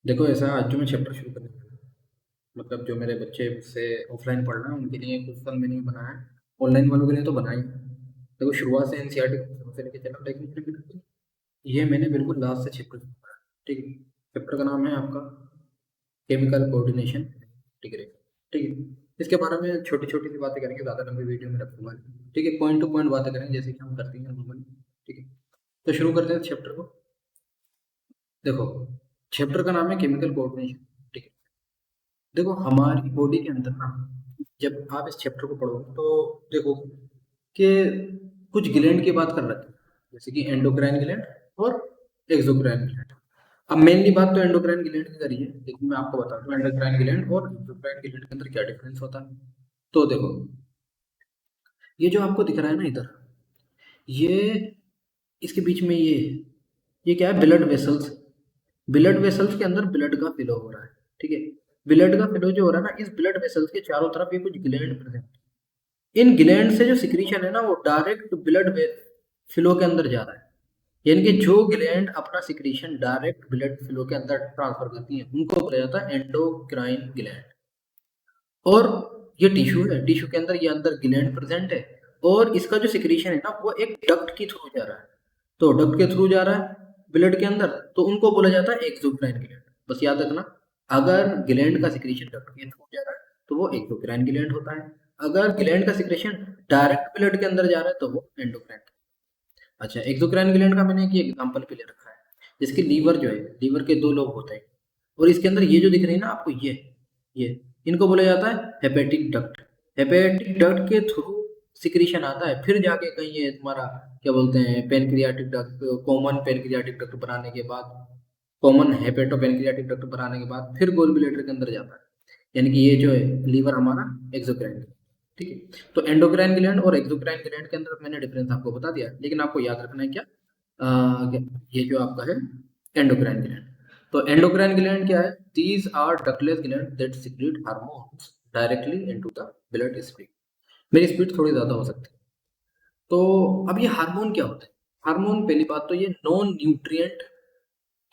देखो ऐसा आज जो मैं चैप्टर शुरू करने वाला हूँ, मतलब जो मेरे बच्चे मुझसे ऑफलाइन पढ़ रहे हैं उनके लिए कुछ फल मैंने बनाया है। ऑनलाइन वालों के लिए तो बनाई है। देखो शुरुआत से एनसीईआरटी से लेके चला, लेकिन बिल्कुल ये मैंने बिल्कुल लास्ट से चैप्टर पढ़ा है। ठीक है। चैप्टर का नाम है आपका केमिकल कोऑर्डिनेशन डिग्री। ठीक है। इसके बारे में छोटी छोटी सी बातें करेंगे, ज़्यादा लंबी वीडियो में रखूंगा नहीं। ठीक है, पॉइंट टू पॉइंट बातें करेंगे जैसे कि हम करते हैं नॉर्मली। ठीक है। तो शुरू करते हैं चैप्टर को। देखो, चैप्टर का नाम है केमिकल कोऑर्डिनेशन। ठीक है। देखो हमारी बॉडी के अंदर ना, जब आप इस चैप्टर को पढ़ोगे तो देखो कि कुछ ग्लैंड की बात कर रखे हैं, जैसे कि एंडोक्राइन ग्लैंड और एक्सोक्राइन ग्लैंड। अब मेनली बात तो एंडोक्राइन ग्लैंड की करी है, लेकिन मैं आपको बता दूं एंडोक्राइन ग्लैंड और एक्सोक्राइन ग्लैंड के अंदर क्या डिफरेंस होता है। तो देखो, ये जो आपको दिख रहा है ना इधर, ये इसके बीच में ये क्या है, ब्लड वेसल्स। ब्लड वेसल्स के अंदर ब्लड का फ्लो हो रहा है। ठीक है। ब्लड का फ्लो जो हो रहा है ना, इस ब्लड वेसल्स के चारों तरफ ये कुछ ग्लैंड प्रेजेंट। इन ग्लैंड से जो सिक्रीशन है ना, वो डायरेक्ट ब्लड फ्लो के अंदर जा रहा है। यानी कि जो ग्लैंड अपना सिक्रीशन डायरेक्ट ब्लड फ्लो के अंदर ट्रांसफर करती है उनको बोला जाता है एंडोक्राइन ग्लैंड। और ये टिश्यू है, टिश्यू के अंदर ये अंदर ग्लैंड प्रेजेंट है। और इसका जो सिक्रीशन है ना, वो एक डक्ट के थ्रू जा रहा है। तो डक्ट के थ्रू जा रहा है ब्लड के अंदर, तो उनको बोला जाता है एक्सोक्राइन ग्लैंड। बस याद रखना, अगर ग्लैंड का सिक्रीशन डक्ट के थ्रू जा रहा है तो वो एक्सोक्राइन ग्लैंड होता है। अगर ग्लैंड का सिक्रेशन डायरेक्ट ब्लड के अंदर जा रहा है तो वो एंडोक्राइन। अच्छा, एक्सोक्राइन ग्लैंड का मैंने एक एग्जांपल पे ले रखा है। जिसके लीवर जो है, लीवर के दो लोब होते हैं। और इसके अंदर ये जो दिख रही है ना आपको, ये इनको बोला जाता है हेपेटिक डक्ट। हेपेटिक डक्ट के थ्रू सिक्रीशन आता है, फिर जाके कहीं ये तुम्हारा क्या बोलते हैं pancreatic duct, common pancreatic duct बनाने के बाद, कॉमन हेपेटो पेनक्रियाटिक डक्ट बनाने के बाद फिर गोल ब्लैडर के अंदर जाता है। यानी कि ये जो है लीवर हमारा एक्सोक्राइन। ठीक है। तो एंडोक्राइन ग्लैंड और एक्सोक्राइन ग्लैंड के अंदर मैंने डिफरेंस आपको बता दिया, लेकिन आपको याद रखना है क्या, ये जो आपका है एंडोक्राइन ग्लैंड। तो एंडोक्राइन ग्लैंड क्या है, these are ductless gland that secrete hormones directly into the blood stream. मेरी स्पीड थोड़ी ज्यादा हो सकती है। तो अब ये हार्मोन क्या होता है। हार्मोन, पहली बात तो ये नॉन न्यूट्रिएंट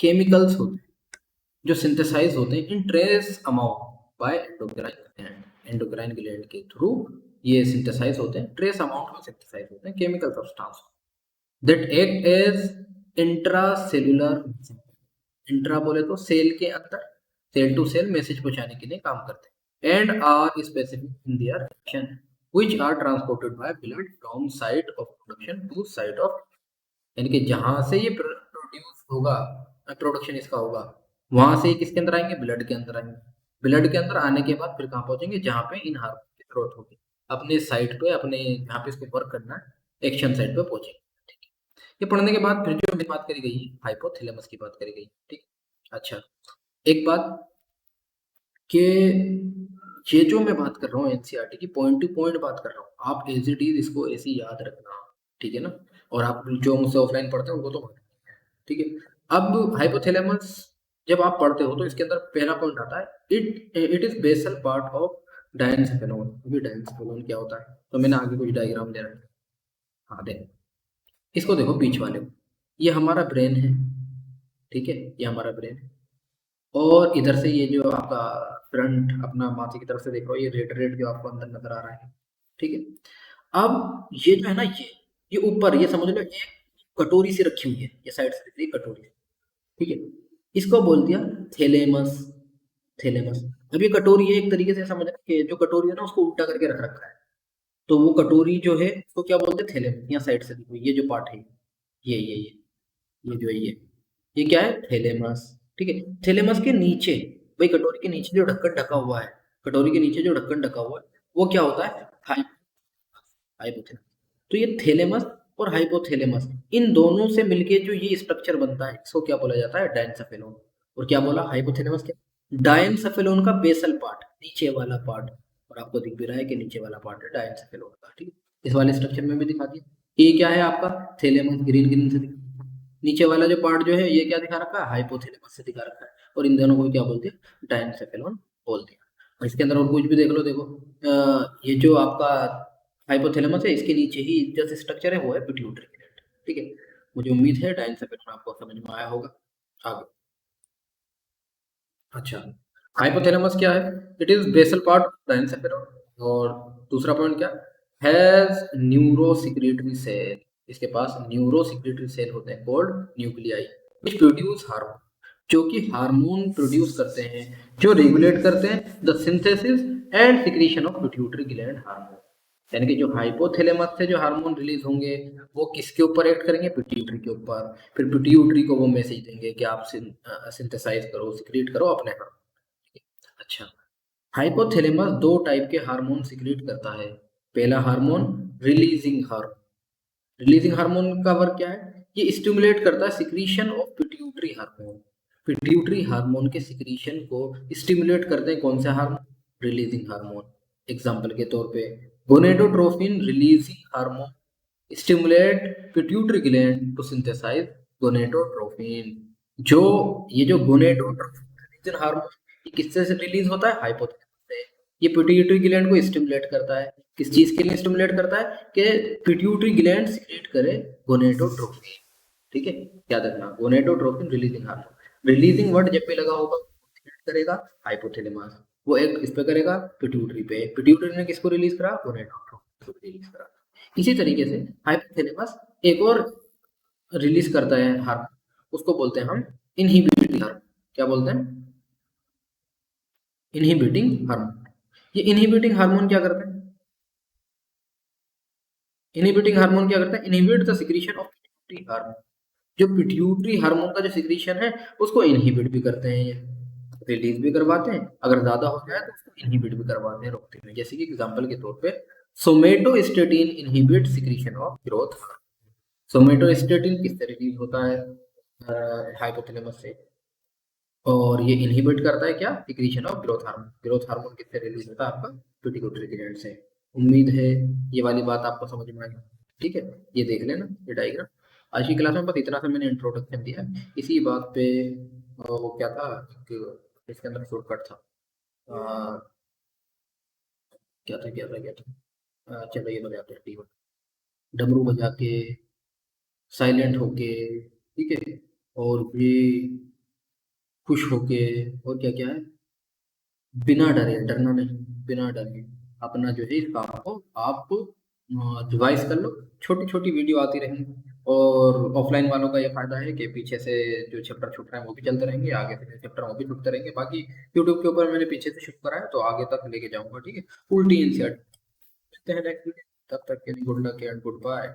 केमिकल्स होते हैं जो सिंथेसाइज होते हैं in trace amount by endocrine gland. Endocrine gland के थ्रू ये सिंथेसाइज होते हैं, ट्रेस अमाउंट में सिंथेसाइज होते हैं chemical substance that act as intracellular. Intra बोले तो सेल के अंदर, सेल टू सेल मैसेज पहुंचाने के लिए काम करते हैं। And are specific in their action which are transported by blood from site of production to site of, यानी कि जहां से ये प्रोड्यूस होगा, प्रोडक्शन इसका होगा, वहां से ये किसके अंदर आएंगे, ब्लड के अंदर आएंगे। ब्लड के अंदर आने के बाद फिर कहाँ पहुंचेंगे, जहां पे इन हार्मोन की जरूरत होगी, अपने साइट पे, अपने जहाँ पे इसको वर्क करना है एक्शन साइट पे पहुंचेंगे। ठीक है। ये पढ़ने के बाद फिर जो बात करी गई है हाइपोथैलेमस की बात करी गई। ठीक है। अच्छा, एक बात कि ये जो मैं बात कर रहा हूँ एनसीईआरटी की पॉइंट टू पॉइंट बात कर रहा हूँ, आप एज इट इज इसको ऐसे ही याद रखना। ठीक है ना। और आप जो मुझसे ऑफलाइन पढ़ते हैं उनको तो मालूम है। ठीक है। अब हाइपोथैलेमस जब आप पढ़ते हो तो इसके अंदर पहला पॉइंट आता है, it is basal part of diencephalon. अभी डायंसेफेलोन क्या होता है, तो मैंने आगे कुछ डायग्राम दे रखा है। हाँ देखो, इसको देखो बीच वाले को, ये हमारा ब्रेन है। ठीक है, ये हमारा ब्रेन है। और इधर से ये जो आपका फ्रंट अपना माथे की तरफ से देख रहे हो, ये रेड रेड जो आपको अंदर नजर आ रहा है। ठीक है। अब ये जो है ना, ये ऊपर ये समझ लो एक कटोरी सी रखी हुई है, ये साइड से दिख रही है कटोरी। ठीक है। इसको बोल दिया थैलेमस। थैलेमस। अब ये कटोरी है, एक तरीके से समझ कि जो कटोरी है ना उसको उल्टा करके रख रखा है। तो वो कटोरी जो है उसको क्या बोलते हैं, थैलेमस। यहाँ साइड से देखो, ये जो पार्ट है, ये जो है ये क्या है, थैलेमस। ठीक है। थैलेमस के नीचे, भाई कटोरी के नीचे जो ढक्कन ढका हुआ है, कटोरी के नीचे जो ढक्कन ढका हुआ है वो क्या होता है, हाइपोथैलेमस। तो ये थैलेमस और हाइपोथैलेमस, इन दोनों से मिलके जो ये स्ट्रक्चर बनता है इसको क्या बोला जाता है, डायंसेफेलोन। और क्या बोला, हाइपोथैलेमस क्या, डायंसेफेलोन का बेसल पार्ट, नीचे वाला पार्ट। और आपको दिख भी रहा है कि नीचे वाला पार्ट है डायंसेफेलोन का। ठीक है। इस वाले स्ट्रक्चर में भी दिखा दिया। ये क्या है आपका, थैलेमस, ग्रीन ग्रीन से दिखा। नीचे वाला जो पार्ट जो है ये क्या दिखा रखा है, हाइपोथैलेमस से दिखा रखा है। और इन दोनों को क्या बोलते हैं, डायंसेफेलोन बोलते हैं। और इसके अंदर और कुछ भी देख लो, देखो ये जो आपका हाइपोथैलेमस है, इसके नीचे ही जो स्ट्रक्चर है वो है पिट्यूटरी ग्लैंड। ठीक है। मुझे उम्मीद है डायंसेफेलोन आपको समझ में आया होगा। आगे अच्छा, हाइपोथैलेमस क्या है? It is basal part of the encephalus. और दूसरा पॉइंट क्या? Has neuro secretory cell. इसके पास न्यूरो सिक्रेटरी सेल होते हैं called nuclei, which produce hormone, जो कि हार्मोन प्रोड्यूस करते हैं, जो रेगुलेट करते हैं the synthesis and secretion of pituitary gland hormone. यानी कि जो हाइपोथैलेमस से जो हार्मोन रिलीज होंगे वो किसके ऊपर एक्ट करेंगे? पिट्यूटरी के ऊपर। फिर पिट्यूटरी को वो मैसेज देंगे कि आप सिंथेसाइज करो, सिक्रीट करो अपने हार्मोन। अच्छा, हाइपोथैलेमस दो टाइप के हार्मोन सिक्रीट करता है। पहला hormone releasing hormone. Releasing hormone का वर्क क्या है? ये स्टिमुलेट करता है secretion of pituitary hormone. Pituitary hormone के सिक्रीशन को स्टिमुलेट करते हैं कौन से हार्मोन? Releasing hormone. एग्जांपल के तौर पे gonadotropin releasing hormone stimulate pituitary gland to synthesize gonadotropin. जो ये जो गोनेडोट्रोपिन हार्मोन ये किससे से रिलीज होता है? हाइपोथैलेमस से। ये पिट्यूटरी ग्लैंड को स्टिमुलेट करता है। किस चीज के लिए स्टिमुलेट करता है? कि पिट्यूटरी ग्लैंड सीक्रेट करे गोनेडोट्रोपिन। ठीक है, याद रखना, gonadotropin releasing hormone. Releasing word जब भी लगा होगा सीक्रेट करेगा हाइपोथैलेमस। वो एक इस पे करेगा पिट्यूटरी पे। पिट्यूटरी ने किसको रिलीज करा? गोनेडोट्रोपिन को रिलीज करा। इसी तरीके से हाइपोथैलेमस एक और रिलीज करता है हार्मोन, उसको बोलते हैं हम इनहिबिटरी हार्मोन। क्या बोलते हैं? Inhibiting hormone. ये इनहिबिटिंग हार्मोन क्या करता है? इनहिबिटिंग हार्मोन क्या करता है? Inhibit the secretion of pituitary hormone. जो पिट्यूटरी हार्मोन का जो सिक्रीशन है उसको इनहिबिट भी करते हैं ये, रिलीज भी करवाते हैं। अगर ज्यादा हो जाए तो उसको इनहिबिट भी करवाते हैं, रोकते हैं। जैसे कि एग्जांपल के तौर पे somatostatin inhibit secretion of growth hormone. Somatostatin किससे रिलीज होता है? हाइपोथैलेमस से। और ये इनहिबिट करता है क्या? Secretion of growth hormone. Growth hormone किससे रिलीज होता है? आपका पिट्यूटरी ग्लैंड से। उम्मीद है ये वाली बात आपको समझ में आई। ठीक है, ये देख लेना ये डायग्राम। आज की क्लास में बस इतना सा मैंने इंट्रोडक्शन दिया है। इसी बात पे वो क्या था कि इसके अंदर शॉर्टकट था। अ, क्या था चलो ये बजाते हैं, ठीक है। डमरू बजा के, साइलेंट होके, ठीक है, और भी खुश होके, और क्या क्या है, बिना डरे, डरना नहीं, बिना डरे अपना जो है इस काम को आप रिवाइज कर लो। छोटी छोटी वीडियो आती रहेंगी। और ऑफलाइन वालों का ये फायदा है कि पीछे से जो चैप्टर छूट रहे हैं वो भी चलते रहेंगे, आगे से जो चैप्टर वो भी छूटते रहेंगे। बाकी यूट्यूब के ऊपर मैंने पीछे से शुरू करा है तो आगे तक लेके जाऊंगा। ठीक है, उल्टी एनसीईआरटी। मिलते हैं नेक्स्ट वीडियो, तब तक के लिए good luck and good bye.